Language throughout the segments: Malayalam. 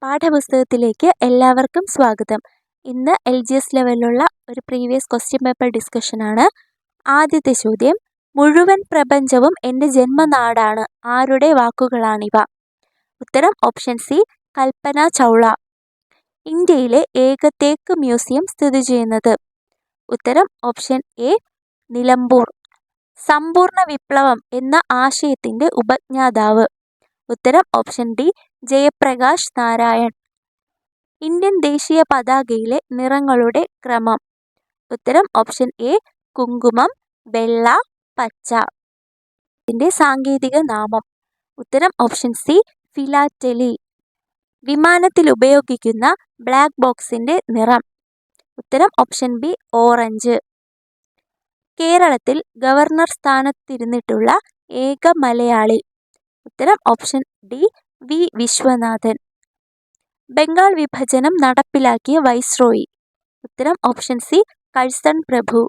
പാഠപുസ്തകത്തിലേക്ക് എല്ലാവർക്കും സ്വാഗതം. ഇന്ന് LGS ലെവലിലുള്ള ഒരു പ്രീവിയസ് ക്വസ്റ്റ്യൻ പേപ്പർ ഡിസ്കഷനാണ്. ആദ്യത്തെ ചോദ്യം: മുഴുവൻ പ്രപഞ്ചവും എൻ്റെ ജന്മനാടാണ്. ആരുടെ വാക്കുകളാണിവ? ഉത്തരം ഓപ്ഷൻ സി, കൽപ്പന ചൗള. ഇന്ത്യയിലെ ഏക തേക്ക് മ്യൂസിയം സ്ഥിതി ചെയ്യുന്നത്? ഉത്തരം ഓപ്ഷൻ എ, നിലമ്പൂർ. സമ്പൂർണ്ണ വിപ്ലവം എന്ന ആശയത്തിൻ്റെ ഉപജ്ഞാതാവ്? ഉത്തരം option D, Jayaprakash Narayan. Indian ദേശീയ പതാകയിലെ നിറങ്ങളുടെ ക്രമം? ഉത്തരം ഓപ്ഷൻ എ, കുങ്കുമം, വെള്ള, പച്ച. ഇതിൻ്റെ സാങ്കേതിക നാമം? ഉത്തരം ഓപ്ഷൻ സി, ഫിലാറ്റലി. വിമാനത്തിൽ ഉപയോഗിക്കുന്ന ബ്ലാക്ക് ബോക്സിൻ്റെ നിറം? ഉത്തരം ഓപ്ഷൻ ബി, ഓറഞ്ച്. കേരളത്തിൽ ഗവർണർ സ്ഥാനത്തിരുന്നിട്ടുള്ള ഏക മലയാളി? ഉത്തരം option D, V Viswanathan. Bengal വിഭജനം നടപ്പിലാക്കിയ വൈസ്രോയി? ഉത്തരം ഓപ്ഷൻ സി, കഴ്സൺ പ്രഭു.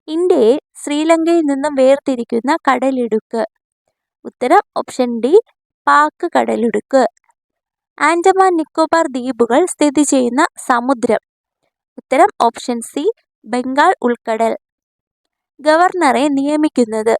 ഇന്ത്യയെ ശ്രീലങ്കയിൽ നിന്നും വേർതിരിക്കുന്ന കടലിടുക്ക്? ഉത്തരം ഓപ്ഷൻ ഡി, പാക് കടലിടുക്ക്. ആൻഡമാൻ നിക്കോബാർ ദ്വീപുകൾ സ്ഥിതി ചെയ്യുന്ന സമുദ്രം? ഉത്തരം ഓപ്ഷൻ സി, ബംഗാൾ ഉൾക്കടൽ. ഗവർണറെ നിയമിക്കുന്നത്?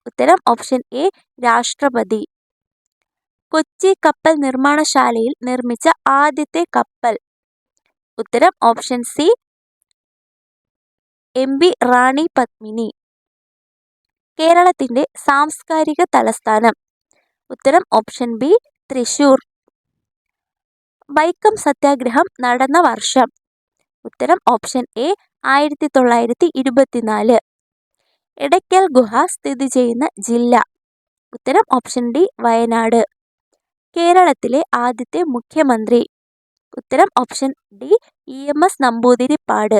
ഉത്തരം ഓപ്ഷൻ എ, രാഷ്ട്രപതി. കൊച്ചി കപ്പൽ നിർമ്മാണശാലയിൽ നിർമ്മിച്ച ആദ്യത്തെ കപ്പൽ? ഉത്തരം ഓപ്ഷൻ സി, MV റാണി പത്മിനി. കേരളത്തിൻ്റെ സാംസ്കാരിക തലസ്ഥാനം? ഉത്തരം ഓപ്ഷൻ ബി, തൃശൂർ. വൈക്കം സത്യാഗ്രഹം നടന്ന വർഷം? ഉത്തരം ഓപ്ഷൻ എ, 1924. എടയ്ക്കൽ ഗുഹ സ്ഥിതി ചെയ്യുന്ന ജില്ല? ഉത്തരം ഓപ്ഷൻ ഡി, വയനാട്. കേരളത്തിലെ ആദ്യത്തെ മുഖ്യമന്ത്രി? ഉത്തരം ഓപ്ഷൻ ഡി, EMS നമ്പൂതിരിപ്പാട്.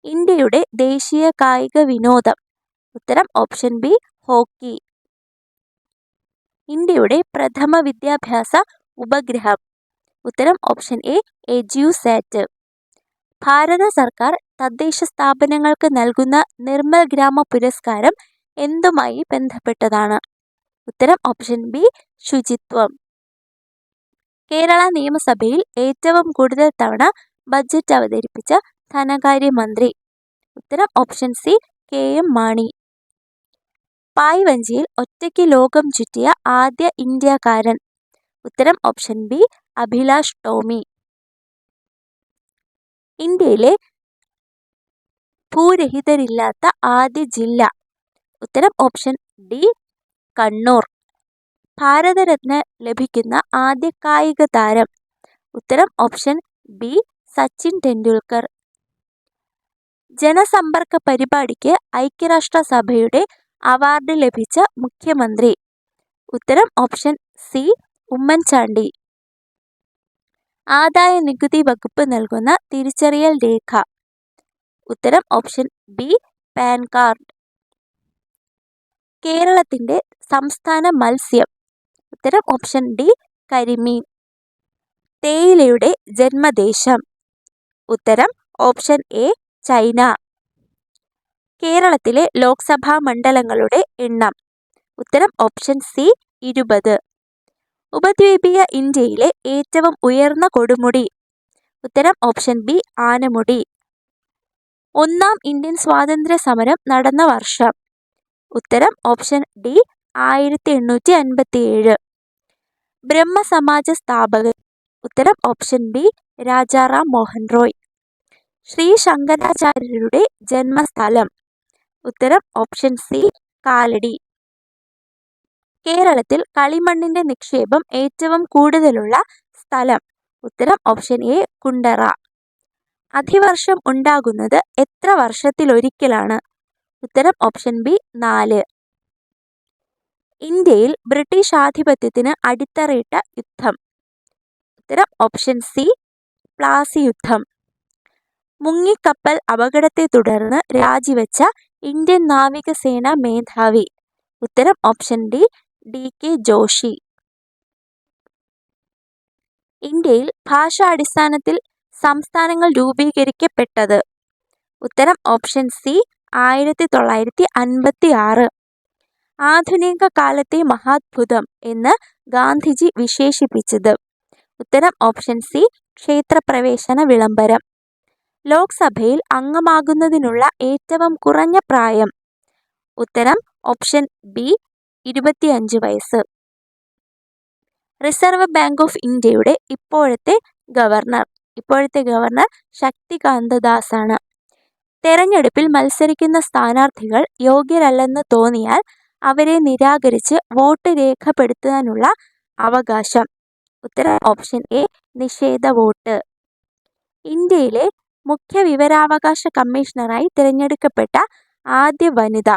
ഇന്ത്യയുടെ ദേശീയ കായിക വിനോദം? ഉത്തരം ഓപ്ഷൻ ബി, ഹോക്കി. ഇന്ത്യയുടെ പ്രഥമ വിദ്യാഭ്യാസ ഉപഗ്രഹം? ഉത്തരം ഓപ്ഷൻ എ, എഡ്യൂസാറ്റ്. ഭാരത സർക്കാർ തദ്ദേശ സ്ഥാപനങ്ങൾക്ക് നൽകുന്ന നിർമ്മൽ ഗ്രാമ പുരസ്കാരം എന്തുമായി ബന്ധപ്പെട്ടതാണ്? ഉത്തരം ഓപ്ഷൻ ബി, ശുചിത്വം. കേരള നിയമസഭയിൽ ഏറ്റവും കൂടുതൽ തവണ ബജറ്റ് അവതരിപ്പിച്ച ധനകാര്യമന്ത്രി? ഉത്തരം ഓപ്ഷൻ സി, KM മാണി. പായ്വഞ്ചിയിൽ ഒറ്റയ്ക്ക് ലോകം ചുറ്റിയ ആദ്യ ഇന്ത്യക്കാരൻ? ഉത്തരം ഓപ്ഷൻ ബി, അഭിലാഷ് ടോമി. ഇന്ത്യയിലെ ഭൂരഹിതരില്ലാത്ത ആദ്യ ജില്ല? ഉത്തരം ഓപ്ഷൻ ഡി, കണ്ണൂർ. ഭാരതരത്ന ലഭിക്കുന്ന ആദ്യ കായിക താരം? ഉത്തരം ഓപ്ഷൻ ബി, സച്ചിൻ ടെണ്ടുൽക്കർ. ജനസമ്പർക്ക പരിപാടിക്ക് ഐക്യരാഷ്ട്രസഭയുടെ അവാർഡ് ലഭിച്ച മുഖ്യമന്ത്രി? ഉത്തരം ഓപ്ഷൻ സി, ഉമ്മൻചാണ്ടി. ആദായ നികുതി വകുപ്പ് നൽകുന്ന തിരിച്ചറിയൽ രേഖ? ഉത്തരം ഓപ്ഷൻ ബി, പാൻ കാർഡ്. കേരളത്തിൻ്റെ സംസ്ഥാന മത്സ്യം? ഉത്തരം ഓപ്ഷൻ ഡി, കരിമീൻ. തേയിലയുടെ ജന്മദേശം? ഉത്തരം ഓപ്ഷൻ എ, ചൈന. കേരളത്തിലെ ലോക്സഭാ മണ്ഡലങ്ങളുടെ എണ്ണം? ഉത്തരം ഓപ്ഷൻ സി, 20. ഉപദ്വീപീയ ഇന്ത്യയിലെ ഏറ്റവും ഉയർന്ന കൊടുമുടി? ഉത്തരം ഓപ്ഷൻ ബി, ആനമുടി. ഒന്നാം ഇന്ത്യൻ സ്വാതന്ത്ര്യ സമരം നടന്ന വർഷം? ഉത്തരം ഓപ്ഷൻ ഡി, 1857. ബ്രഹ്മസമാജ സ്ഥാപകൻ? ഉത്തരം ഓപ്ഷൻ ബി, രാജാറാം മോഹൻ റോയ്. ശ്രീ ശങ്കരാചാര്യരുടെ ജന്മസ്ഥലം? ഉത്തരം ഓപ്ഷൻ സി, കാലടി. കേരളത്തിൽ കളിമണ്ണിൻ്റെ നിക്ഷേപം ഏറ്റവും കൂടുതലുള്ള സ്ഥലം? ഉത്തരം ഓപ്ഷൻ എ, കുണ്ടറ. അതിവർഷം ഉണ്ടാകുന്നത് എത്ര വർഷത്തിലൊരിക്കലാണ്? ഉത്തരം ഓപ്ഷൻ ബി, 4. ഇന്ത്യയിൽ ബ്രിട്ടീഷ് ആധിപത്യത്തിന് അടിത്തറയിട്ട യുദ്ധം? ഉത്തരം ഓപ്ഷൻ സി, പ്ലാസി യുദ്ധം. മുങ്ങിക്കപ്പൽ അപകടത്തെ തുടർന്ന് രാജിവെച്ച ഇന്ത്യൻ നാവികസേന മേധാവി? ഉത്തരം ഓപ്ഷൻ ഡി, DK ജോഷി. ഇന്ത്യയിൽ ഭാഷാടിസ്ഥാനത്തിൽ സംസ്ഥാനങ്ങൾ രൂപീകരിക്കപ്പെട്ടത്? ഉത്തരം ഓപ്ഷൻ സി, 1956. ആധുനിക കാലത്തെ മഹാത്ഭുതം എന്ന് ഗാന്ധിജി വിശേഷിപ്പിച്ചത്? ഉത്തരം ഓപ്ഷൻ സി ക്ഷേത്രപ്രവേശന വിളംബരം. ലോക്സഭയിൽ അംഗമാകുന്നതിനുള്ള ഏറ്റവും കുറഞ്ഞ പ്രായം? ഉത്തരം ഓപ്ഷൻ ബി 25 വയസ്സ്. റിസർവ് ബാങ്ക് ഓഫ് ഇന്ത്യയുടെ ഇപ്പോഴത്തെ ഗവർണർ ശക്തികാന്ത ദാസ് ആണ്. തെരഞ്ഞെടുപ്പിൽ മത്സരിക്കുന്ന സ്ഥാനാർത്ഥികൾ യോഗ്യരല്ലെന്ന് തോന്നിയാൽ അവരെ നിരാകരിച്ച് വോട്ട് രേഖപ്പെടുത്താനുള്ള അവകാശം? ഉത്തരം ഓപ്ഷൻ എ നിഷേധ വോട്ട്. ഇന്ത്യയിലെ മുഖ്യ വിവരാവകാശ കമ്മീഷണറായി തിരഞ്ഞെടുക്കപ്പെട്ട ആദ്യ വനിത?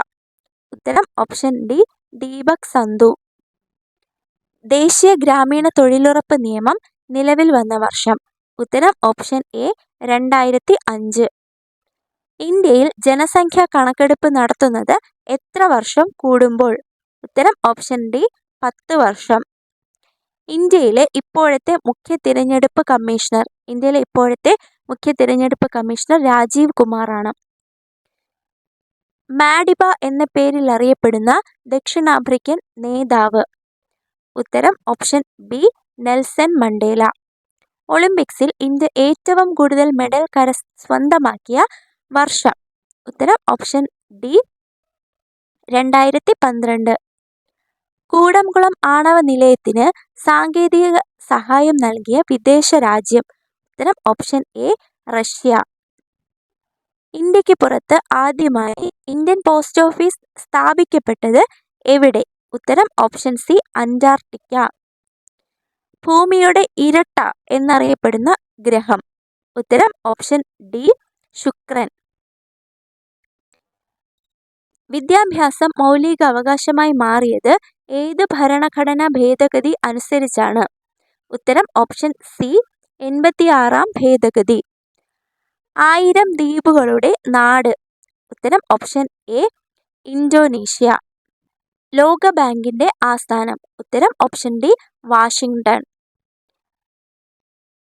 ഉത്തരം ഓപ്ഷൻ ഡി ദീപക് സന്ധു. ദേശീയ ഗ്രാമീണ തൊഴിലുറപ്പ് നിയമം നിലവിൽ വന്ന വർഷം? ഉത്തരം ഓപ്ഷൻ എ 2005. ഇന്ത്യയിൽ ജനസംഖ്യാ കണക്കെടുപ്പ് നടത്തുന്നത് എത്ര വർഷം കൂടുമ്പോൾ? ഉത്തരം ഓപ്ഷൻ ഡി 10 വർഷം. ഇന്ത്യയിലെ ഇപ്പോഴത്തെ മുഖ്യ തിരഞ്ഞെടുപ്പ് കമ്മീഷണർ രാജീവ് കുമാറാണ്. മാഡിബ എന്ന പേരിൽ അറിയപ്പെടുന്ന ദക്ഷിണാഫ്രിക്കൻ നേതാവ്? ഉത്തരം ഓപ്ഷൻ ബി നെൽസൺ മണ്ടേല. ഒളിമ്പിക്സിൽ ഇന്ത്യ ഏറ്റവും കൂടുതൽ മെഡൽ സ്വന്തമാക്കിയ വർഷം? ഉത്തരം ഓപ്ഷൻ ഡി 2012. കൂടംകുളം ആണവ നിലയത്തിന് സാങ്കേതിക സഹായം നൽകിയ വിദേശ രാജ്യം? ഉത്തരം ഓപ്ഷൻ എ റഷ്യ. ഇന്ത്യക്ക് പുറത്ത് ആദ്യമായി ഇന്ത്യൻ പോസ്റ്റ് ഓഫീസ് സ്ഥാപിക്കപ്പെട്ടത് എവിടെ? ഉത്തരം ഓപ്ഷൻ സി അന്റാർട്ടിക്ക. ഭൂമിയുടെ ഇരട്ട എന്നറിയപ്പെടുന്ന ഗ്രഹം? ഉത്തരം ഓപ്ഷൻ ഡി ശുക്രൻ. വിദ്യാഭ്യാസം മൗലിക അവകാശമായി മാറിയത് ഏത് ഭരണഘടനാ ഭേദഗതി അനുസരിച്ചാണ്? ഉത്തരം ഓപ്ഷൻ സി 86-ാം ഭേദഗതി. 1000 ദ്വീപുകളുടെ നാട്? ഉത്തരം ഓപ്ഷൻ എ ഇന്തോനേഷ്യ. ലോകബാങ്കിന്റെ ആസ്ഥാനം? ഉത്തരം ഓപ്ഷൻ ഡി വാഷിംഗ്ടൺ.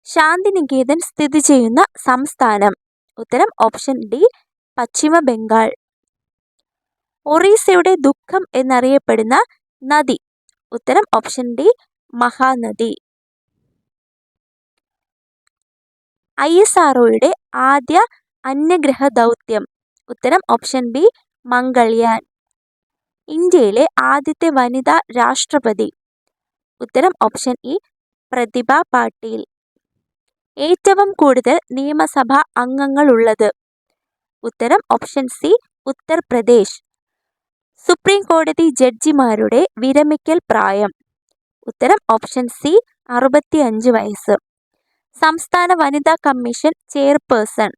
ശാന്തിനികേതൻ സ്ഥിതി ചെയ്യുന്ന സംസ്ഥാനം? ഉത്തരം ഓപ്ഷൻ ഡി പശ്ചിമ ബംഗാൾ. ഒറീസയുടെ ദുഃഖം എന്നറിയപ്പെടുന്ന നദി? ഉത്തരം ഓപ്ഷൻ ഡി മഹാനദി. ISROയുടെ ആദ്യ അന്യഗ്രഹ ദൗത്യം? ഉത്തരം ഓപ്ഷൻ ബി മംഗൾയാൻ. ഇന്ത്യയിലെ ആദ്യത്തെ വനിതാ രാഷ്ട്രപതി? ഉത്തരം ഓപ്ഷൻ ഇ പ്രതിഭ പാട്ടീൽ. ഏറ്റവും കൂടുതൽ നിയമസഭാ അംഗങ്ങളുള്ളത്? ഉത്തരം ഓപ്ഷൻ സി ഉത്തർപ്രദേശ്. സുപ്രീം കോടതി ജഡ്ജിമാരുടെ വിരമിക്കൽ പ്രായം? ഉത്തരം ഓപ്ഷൻ സി 65 വയസ്സ്. സംസ്ഥാന വനിതാ കമ്മീഷൻ ചെയർപേഴ്സൺ?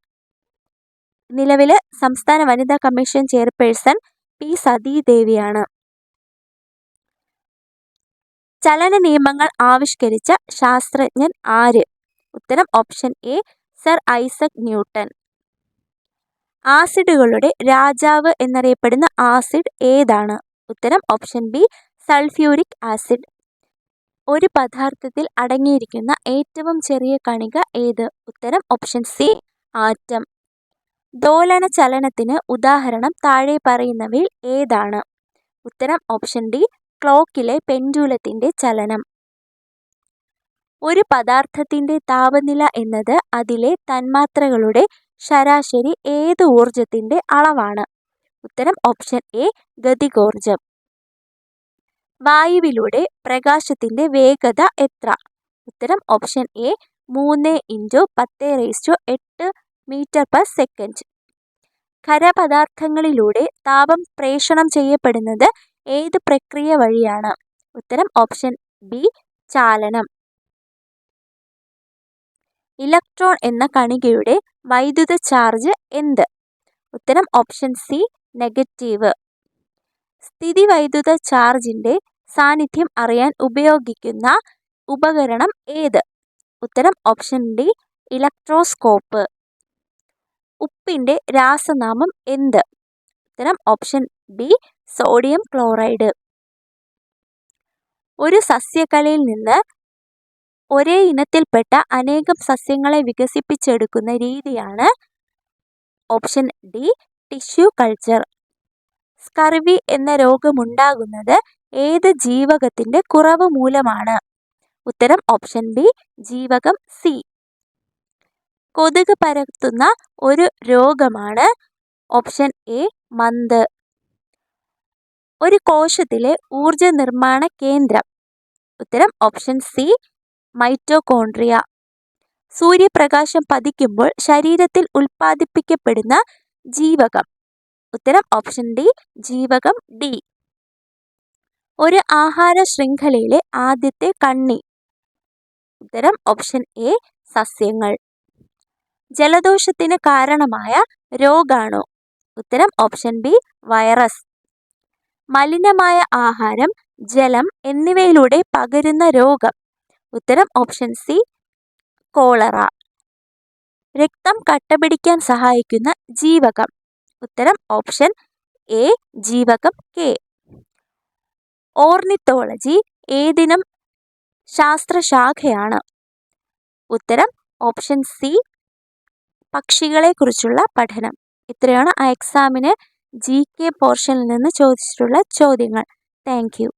നിലവിലെ സംസ്ഥാന വനിതാ കമ്മീഷൻ ചെയർപേഴ്സൺ പി സതീദേവിയാണ്. ചലന നിയമങ്ങൾ ആവിഷ്കരിച്ച ശാസ്ത്രജ്ഞൻ ആര്? ഉത്തരം option A sir Isaac Newton. ആസിഡുകളുടെ രാജാവ് എന്നറിയപ്പെടുന്ന ആസിഡ് ഏതാണ്? ഉത്തരം ഓപ്ഷൻ ബി സൾഫ്യൂരിക് ആസിഡ്. ഒരു പദാർത്ഥത്തിൽ അടങ്ങിയിരിക്കുന്ന ഏറ്റവും ചെറിയ കണിക ഏത്? ഉത്തരം ഓപ്ഷൻ സി ആറ്റം. ദോലന ചലനത്തിന് ഉദാഹരണം താഴെ പറയുന്നവയിൽ ഏതാണ്? ഉത്തരം ഓപ്ഷൻ ഡി ക്ലോക്കിലെ പെൻഡുലത്തിന്റെ ചലനം. ഒരു പദാർത്ഥത്തിന്റെ താപനില എന്നത് അതിലെ തന്മാത്രകളുടെ ശരാശരി ഏത് ഊർജത്തിന്റെ അളവാണ്? ഉത്തരം ഓപ്ഷൻ എ ഗതികോർജം. വായുവിലൂടെ പ്രകാശത്തിന്റെ വേഗത എത്ര? ഉത്തരം ഓപ്ഷൻ എ 3 × 10⁸ മീറ്റർ/സെക്കൻഡ്. ഖരപദാർത്ഥങ്ങളിലൂടെ താപം പ്രേഷണം ചെയ്യപ്പെടുന്നത് ഏത് പ്രക്രിയ വഴിയാണ്? ഉത്തരം ഓപ്ഷൻ ബി ചാലനം. ഇലക്ട്രോൺ എന്ന കണികയുടെ വൈദ്യുത ചാർജ് എന്ത്? ഉത്തരം ഓപ്ഷൻ സി നെഗറ്റീവ്. സ്ഥിതിവൈദ്യുത ചാർജിന്റെ സാന്നിധ്യം അറിയാൻ ഉപയോഗിക്കുന്ന ഉപകരണം ഏത്? ഉത്തരം ഓപ്ഷൻ ഡി ഇലക്ട്രോസ്കോപ്പ്. ഉപ്പിന്റെ രാസനാമം എന്ത്? ഉത്തരം ഓപ്ഷൻ ബി സോഡിയം ക്ലോറൈഡ്. ഒരു സസ്യകലയിൽ നിന്ന് ഒരേ ഇനത്തിൽപ്പെട്ട അനേകം സസ്യങ്ങളെ വികസിപ്പിച്ചെടുക്കുന്ന രീതിയാണ് option D tissue culture. Scurvy എന്ന രോഗമുണ്ടാകുന്നത് ഏത് ജീവകത്തിന്റെ കുറവ് മൂലമാണ്? ഉത്തരം ഓപ്ഷൻ ബി ജീവകം സി. കൊതുക് പരത്തുന്ന ഒരു രോഗമാണ്? Option A month. ഒരു കോശത്തിലെ ഊർജ നിർമ്മാണ കേന്ദ്രം? ഉത്തരം ഓപ്ഷൻ സി മൈറ്റോകോൺട്രിയ. സൂര്യപ്രകാശം പതിക്കുമ്പോൾ ശരീരത്തിൽ ഉൽപ്പാദിപ്പിക്കപ്പെടുന്ന ജീവകം? ഉത്തരം ഓപ്ഷൻ ഡി ജീവകം ഡി. ഒരു ആഹാര ശൃംഖലയിലെ ആദ്യത്തെ കണ്ണി? ഉത്തരം ഓപ്ഷൻ എ സസ്യങ്ങൾ. ജലദോഷത്തിന് കാരണമായ രോഗാണു? ഉത്തരം ഓപ്ഷൻ ബി വൈറസ്. മലിനമായ ആഹാരം, ജലം എന്നിവയിലൂടെ പകരുന്ന രോഗം? ഉത്തരം ഓപ്ഷൻ സി കോളറ. രക്തം കട്ടപിടിക്കാൻ സഹായിക്കുന്ന ജീവകം? ഉത്തരം ഓപ്ഷൻ എ ജീവകം കെ. ഓർണിത്തോളജി ഏതിനം ശാസ്ത്രശാഖയാണ്? ഉത്തരം ഓപ്ഷൻ സി പക്ഷികളെക്കുറിച്ചുള്ള പഠനം. ഇത്രയാണ് ആ എക്സാമിന് GK പോർഷനിൽ നിന്ന് ചോദിച്ചിട്ടുള്ള ചോദ്യങ്ങൾ. Thank you.